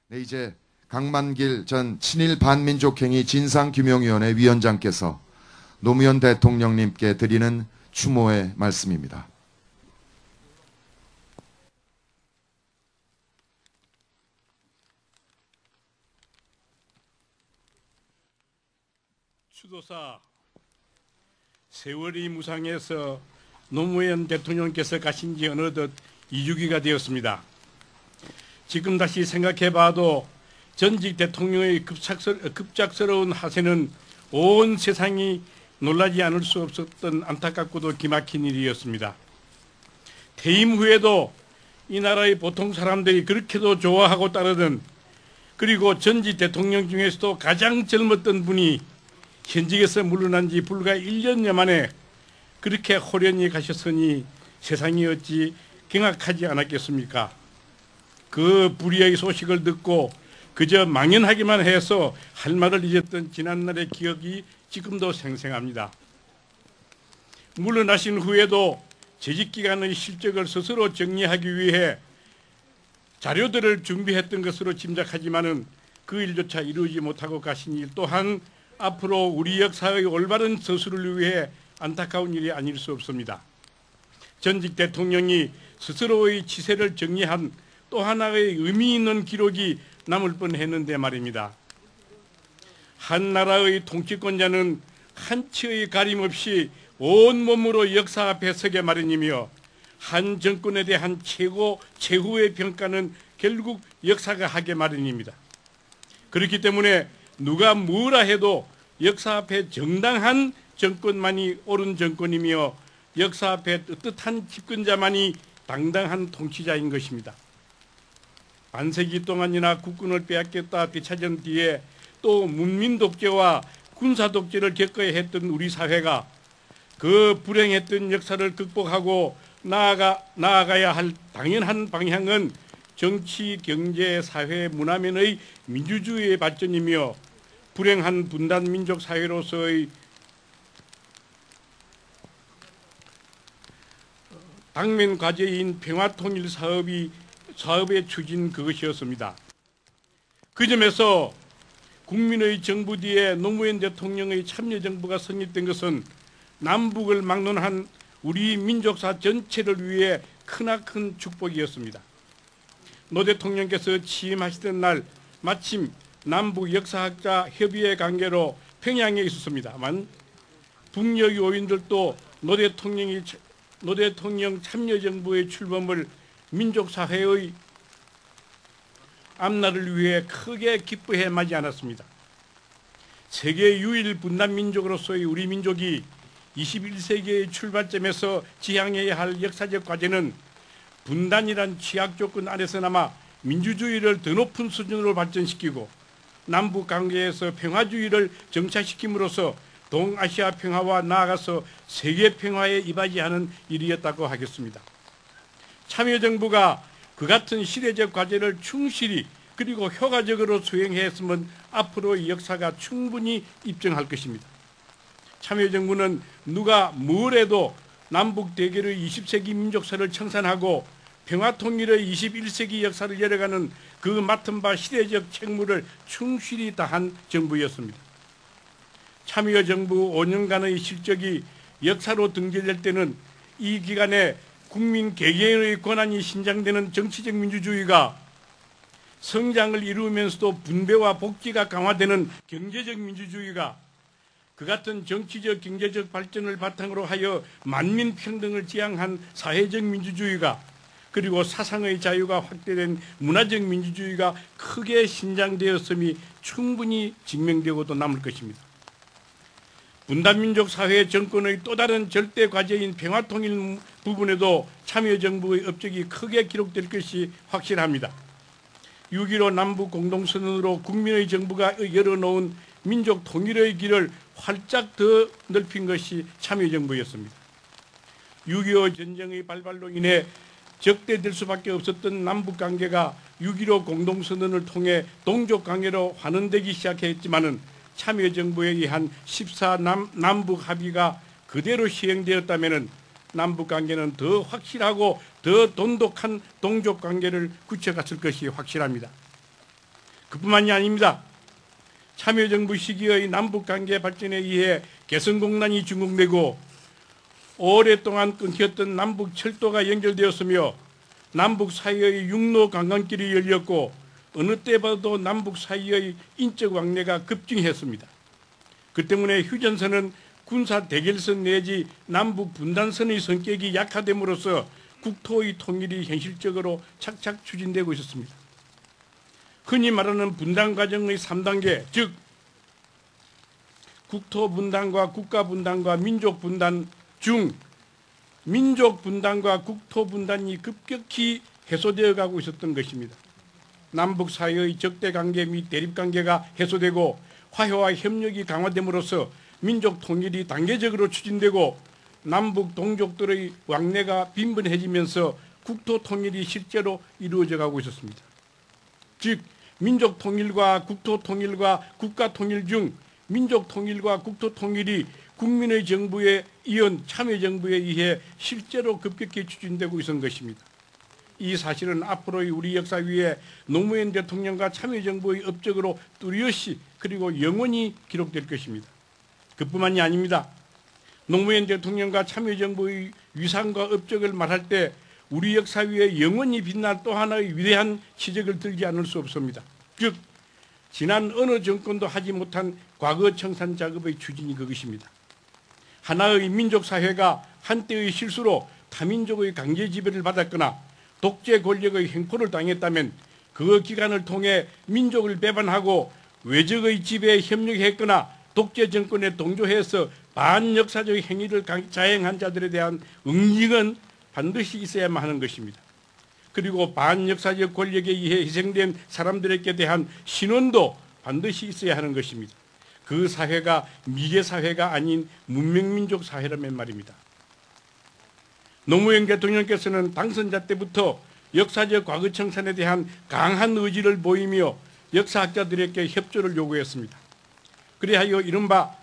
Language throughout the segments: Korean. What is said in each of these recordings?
네, 이제 강만길 전 친일 반민족행위 진상규명위원회 위원장께서 노무현 대통령님께 드리는 추모의 말씀입니다. 추도사 세월이 무상해서 노무현 대통령께서 가신 지 어느덧 2주기가 되었습니다. 지금 다시 생각해봐도 전직 대통령의 급작스러운 하세는 온 세상이 놀라지 않을 수 없었던 안타깝고도 기막힌 일이었습니다. 퇴임 후에도 이 나라의 보통 사람들이 그렇게도 좋아하고 따르던, 그리고 전직 대통령 중에서도 가장 젊었던 분이 현직에서 물러난 지 불과 1년여 만에 그렇게 호련히 가셨으니 세상이 어찌 경악하지 않았겠습니까? 그 불의의 소식을 듣고 그저 망연하기만 해서 할 말을 잊었던 지난날의 기억이 지금도 생생합니다. 물러나신 후에도 재직기간의 실적을 스스로 정리하기 위해 자료들을 준비했던 것으로 짐작하지만은 그 일조차 이루지 못하고 가신 일 또한 앞으로 우리 역사의 올바른 서술을 위해 안타까운 일이 아닐 수 없습니다. 전직 대통령이 스스로의 치세를 정리한 또 하나의 의미 있는 기록이 남을 뻔했는데 말입니다. 한 나라의 통치권자는 한치의 가림 없이 온몸으로 역사 앞에 서게 마련이며 한 정권에 대한 최후의 평가는 결국 역사가 하게 마련입니다. 그렇기 때문에 누가 뭐라 해도 역사 앞에 정당한 정권만이 옳은 정권이며 역사 앞에 떳떳한 집권자만이 당당한 통치자인 것입니다. 반세기 동안이나 국군을 빼앗겼다 되찾은 뒤에 또 문민 독재와 군사 독재를 겪어야 했던 우리 사회가 그 불행했던 역사를 극복하고 나아가야 할 당연한 방향은 정치, 경제, 사회, 문화면의 민주주의의 발전이며 불행한 분단 민족 사회로서의 당면 과제인 평화통일 사업의 추진 그것이었습니다. 그 점에서 국민의 정부 뒤에 노무현 대통령의 참여정부가 성립된 것은 남북을 막론한 우리 민족사 전체를 위해 크나큰 축복이었습니다. 노 대통령께서 취임하시던 날 마침 남북 역사학자 협의회 관계로 평양에 있었습니다만 북녘 요인들도 노 대통령 참여정부의 출범을 민족사회의 앞날을 위해 크게 기뻐해 마지 않았습니다. 세계 유일 분단민족으로서의 우리 민족이 21세기의 출발점에서 지향해야 할 역사적 과제는 분단이란 취약 조건 아래서나마 민주주의를 더 높은 수준으로 발전시키고 남북 관계에서 평화주의를 정착시킴으로써 동아시아 평화와 나아가서 세계 평화에 이바지하는 일이었다고 하겠습니다. 참여정부가 그 같은 시대적 과제를 충실히 그리고 효과적으로 수행했으면 앞으로의 역사가 충분히 입증할 것입니다. 참여정부는 누가 뭘 해도 남북 대결의 20세기 민족사를 청산하고 평화통일의 21세기 역사를 열어가는 그 맡은 바 시대적 책무를 충실히 다한 정부였습니다. 참여정부 5년간의 실적이 역사로 등재될 때는 이 기간에 국민 개개인의 권한이 신장되는 정치적 민주주의가 성장을 이루면서도 분배와 복지가 강화되는 경제적 민주주의가 그 같은 정치적 경제적 발전을 바탕으로 하여 만민 평등을 지향한 사회적 민주주의가 그리고 사상의 자유가 확대된 문화적 민주주의가 크게 신장되었음이 충분히 증명되고도 남을 것입니다. 분단민족 사회 정권의 또 다른 절대 과제인 평화통일 부분에도 참여정부의 업적이 크게 기록될 것이 확실합니다. 6.15 남북 공동선언으로 국민의 정부가 열어놓은 민족 통일의 길을 활짝 더 넓힌 것이 참여정부였습니다. 6.25 전쟁의 발발로 인해 적대될 수밖에 없었던 남북관계가 6.15 공동선언을 통해 동족관계로 환원되기 시작했지만은 참여정부에 의한 14 남북 합의가 그대로 시행되었다면 남북관계는 더 확실하고 더 돈독한 동족관계를 굳혀갔을 것이 확실합니다. 그뿐만이 아닙니다. 참여정부 시기의 남북관계 발전에 의해 개성공단이 준공되고 오랫동안 끊겼던 남북철도가 연결되었으며 남북 사이의 육로 관광길이 열렸고 어느 때 봐도 남북 사이의 인적 왕래가 급증했습니다. 그 때문에 휴전선은 군사 대결선 내지 남북 분단선의 성격이 약화됨으로써 국토의 통일이 현실적으로 착착 추진되고 있었습니다. 흔히 말하는 분단 과정의 3단계, 즉 국토 분단과 국가 분단과 민족 분단 중 민족 분단과 국토 분단이 급격히 해소되어 가고 있었던 것입니다. 남북 사이의 적대 관계 및 대립 관계가 해소되고 화해와 협력이 강화됨으로써 민족 통일이 단계적으로 추진되고 남북 동족들의 왕래가 빈번해지면서 국토 통일이 실제로 이루어져 가고 있었습니다. 즉 민족 통일과 국토 통일과 국가 통일 중 민족 통일과 국토 통일이 국민의 정부에 이은 참여정부에 의해 실제로 급격히 추진되고 있었던 것입니다. 이 사실은 앞으로의 우리 역사 위에 노무현 대통령과 참여정부의 업적으로 뚜렷이 그리고 영원히 기록될 것입니다. 그뿐만이 아닙니다. 노무현 대통령과 참여정부의 위상과 업적을 말할 때 우리 역사 위에 영원히 빛날 또 하나의 위대한 시적을 들지 않을 수 없습니다. 즉 지난 어느 정권도 하지 못한 과거 청산 작업의 추진이 그것입니다. 하나의 민족사회가 한때의 실수로 타민족의 강제 지배를 받았거나 독재 권력의 횡포를 당했다면 그 기간을 통해 민족을 배반하고 외적의 지배에 협력했거나 독재 정권에 동조해서 반역사적 행위를 자행한 자들에 대한 응징은 반드시 있어야만 하는 것입니다. 그리고 반역사적 권력에 의해 희생된 사람들에게 대한 신원도 반드시 있어야 하는 것입니다. 그 사회가 미개사회가 아닌 문명민족 사회라면 말입니다. 노무현 대통령께서는 당선자 때부터 역사적 과거 청산에 대한 강한 의지를 보이며 역사학자들에게 협조를 요구했습니다. 그리하여 이른바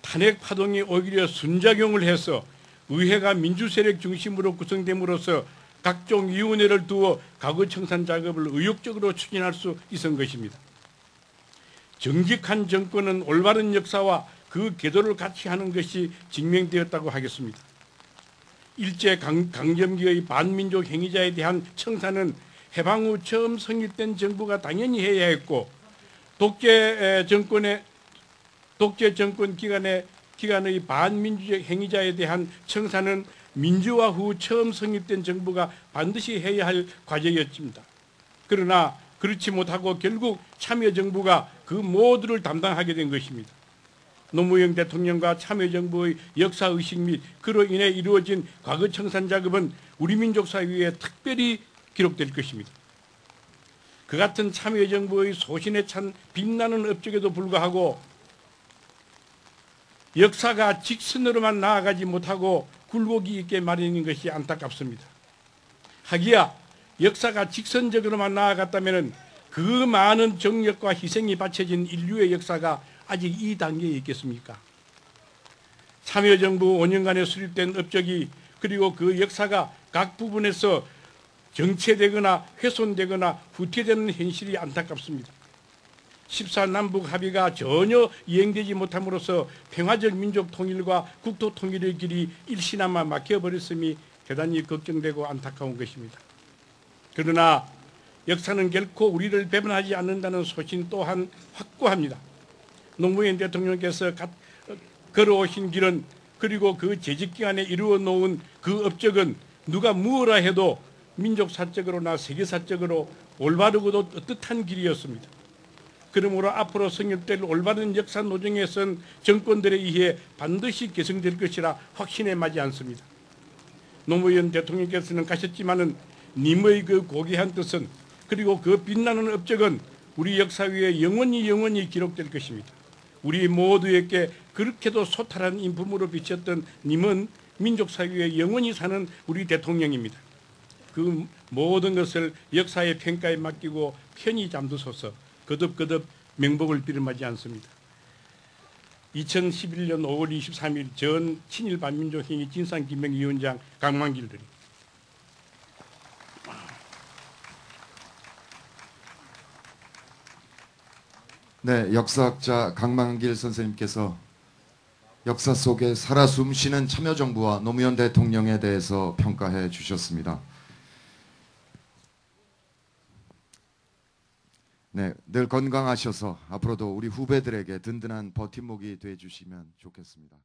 탄핵 파동이 오히려 순작용을 해서 의회가 민주세력 중심으로 구성됨으로써 각종 위원회를 두어 과거 청산 작업을 의욕적으로 추진할 수 있은 것입니다. 정직한 정권은 올바른 역사와 그 계도를 같이 하는 것이 증명되었다고 하겠습니다. 일제 강점기의 반민족 행위자에 대한 청산은 해방 후 처음 성립된 정부가 당연히 해야 했고 독재 정권 기간의 반민주적 행위자에 대한 청산은 민주화 후 처음 성립된 정부가 반드시 해야 할 과제였습니다. 그러나 그렇지 못하고 결국 참여정부가 그 모두를 담당하게 된 것입니다. 노무현 대통령과 참여정부의 역사의식 및 그로 인해 이루어진 과거 청산 작업은 우리 민족사 위에 특별히 기록될 것입니다. 그 같은 참여정부의 소신에 찬 빛나는 업적에도 불구하고 역사가 직선으로만 나아가지 못하고 굴곡이 있게 마련인 것이 안타깝습니다. 하기야 역사가 직선적으로만 나아갔다면 그 많은 정력과 희생이 바쳐진 인류의 역사가 아직 이 단계에 있겠습니까? 참여정부 5년간에 수립된 업적이 그리고 그 역사가 각 부분에서 정체되거나 훼손되거나 후퇴되는 현실이 안타깝습니다. 14남북 합의가 전혀 이행되지 못함으로써 평화적 민족 통일과 국토 통일의 길이 일시나마 막혀버렸음이 대단히 걱정되고 안타까운 것입니다. 그러나 역사는 결코 우리를 배반하지 않는다는 소신 또한 확고합니다. 노무현 대통령께서 걸어오신 길은 그리고 그 재직기간에 이루어 놓은 그 업적은 누가 무엇라 해도 민족사적으로나 세계사적으로 올바르고도 뜻한 길이었습니다. 그러므로 앞으로 성립될 올바른 역사 노정에 선 정권들에 의해 반드시 개성될 것이라 확신에 마지 않습니다. 노무현 대통령께서는 가셨지만은 님의 그 고귀한 뜻은 그리고 그 빛나는 업적은 우리 역사 위에 영원히 기록될 것입니다. 우리 모두에게 그렇게도 소탈한 인품으로 비쳤던 님은 민족사 위에 영원히 사는 우리 대통령입니다. 그 모든 것을 역사의 평가에 맡기고 편히 잠드소서. 거듭 명복을 비름하지 않습니다. 2011년 5월 23일 전 친일 반민족행위 진상규명위원장 강만길들이 네, 역사학자 강만길 선생님께서 역사 속에 살아 숨쉬는 참여정부와 노무현 대통령에 대해서 평가해 주셨습니다. 네, 늘 건강하셔서 앞으로도 우리 후배들에게 든든한 버팀목이 돼 주시면 좋겠습니다.